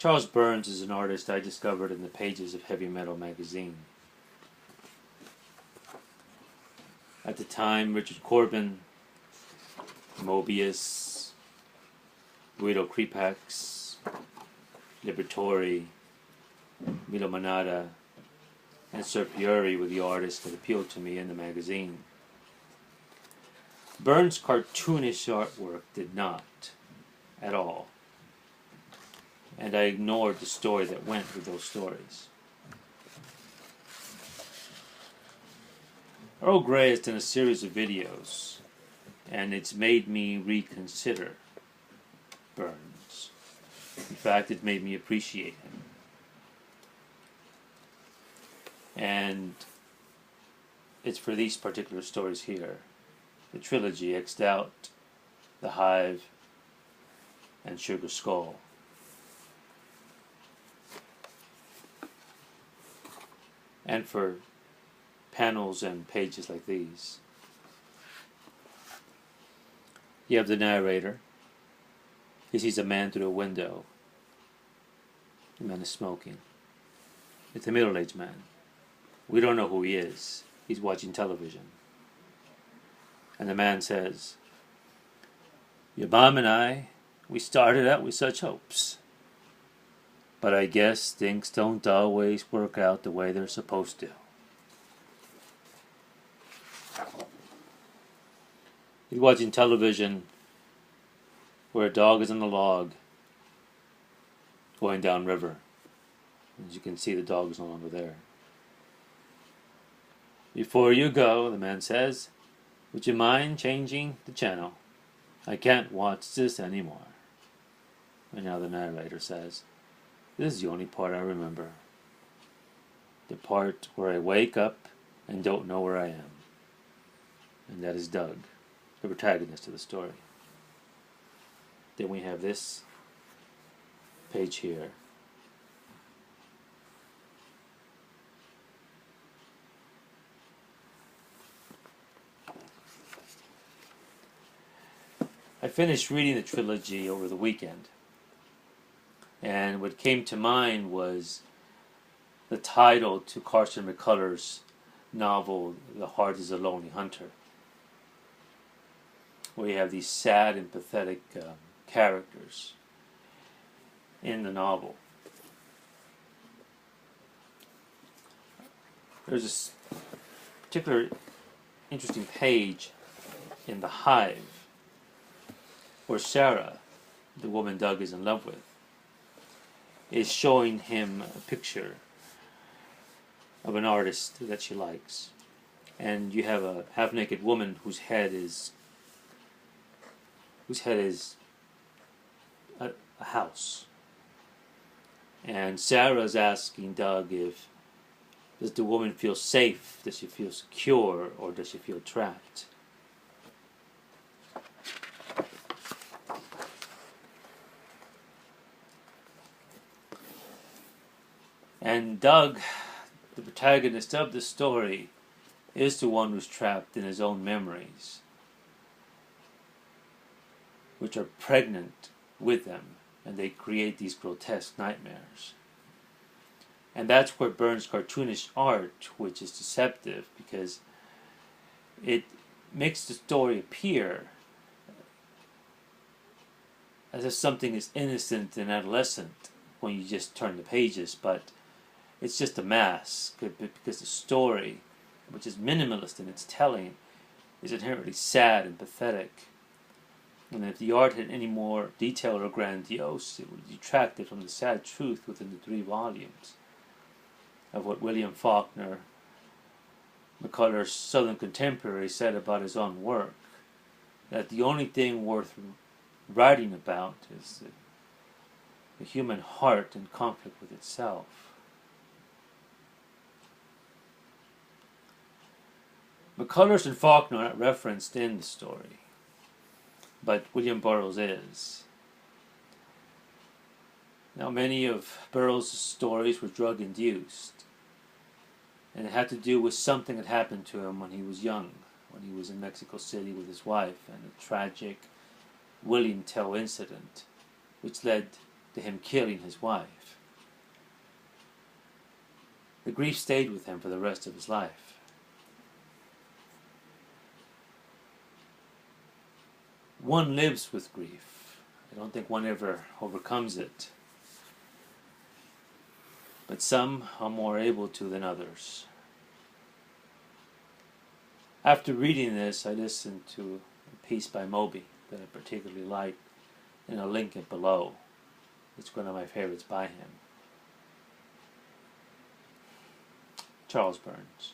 Charles Burns is an artist I discovered in the pages of Heavy Metal magazine. At the time, Richard Corbin, Mobius, Guido Crepax, Liberatore, Milo Manada, and Sir Pieri were the artists that appealed to me in the magazine. Burns' cartoonish artwork did not, at all, and I ignored the story that went with those stories. Earl Grey has done a series of videos, and it's made me reconsider Burns. In fact, it made me appreciate him. And it's for these particular stories here. The Trilogy, X'd Out, The Hive, and Sugar Skull. And for panels and pages like these. You have the narrator. He sees a man through a window. The man is smoking. It's a middle-aged man. We don't know who he is. He's watching television. And the man says, "Your mom and I, we started out with such hopes. But I guess things don't always work out the way they're supposed to." He's watching television where a dog is on a log going down river. As you can see, the dog is no longer there. "Before you go," the man says, "would you mind changing the channel? I can't watch this anymore." And now the narrator says, "This is the only part I remember. The part where I wake up and don't know where I am." And that is Doug, the protagonist of the story. Then we have this page here. I finished reading the trilogy over the weekend, and what came to mind was the title to Carson McCullers' novel, The Heart is a Lonely Hunter, where you have these sad and pathetic characters in the novel. There's this particular interesting page in The Hive where Sarah, the woman Doug is in love with, is showing him a picture of an artist that she likes. And you have a half-naked woman whose head is a house. And Sarah's asking Doug does the woman feel safe? Does she feel secure? Or does she feel trapped? And Doug, the protagonist of the story, is the one who's trapped in his own memories, which are pregnant with them, and they create these grotesque nightmares. And that's where Burns' cartoonish art, which is deceptive, because it makes the story appear as if something is innocent and adolescent when you just turn the pages, but it's just a mask, because the story, which is minimalist in its telling, is inherently sad and pathetic. And if the art had any more detail or grandiose, it would detract it from the sad truth within the 3 volumes of what William Faulkner, McCullers' Southern contemporary, said about his own work, that the only thing worth writing about is the human heart in conflict with itself. McCullers and Faulkner are not referenced in the story, but William Burroughs is. Now, many of Burroughs' stories were drug-induced, and it had to do with something that happened to him when he was young, when he was in Mexico City with his wife, and a tragic William Tell incident, which led to him killing his wife. The grief stayed with him for the rest of his life. One lives with grief. I don't think one ever overcomes it. But some are more able to than others. After reading this, I listened to a piece by MOBY that I particularly like, and I'll link it below. It's one of my favorites by him. Charles Burns.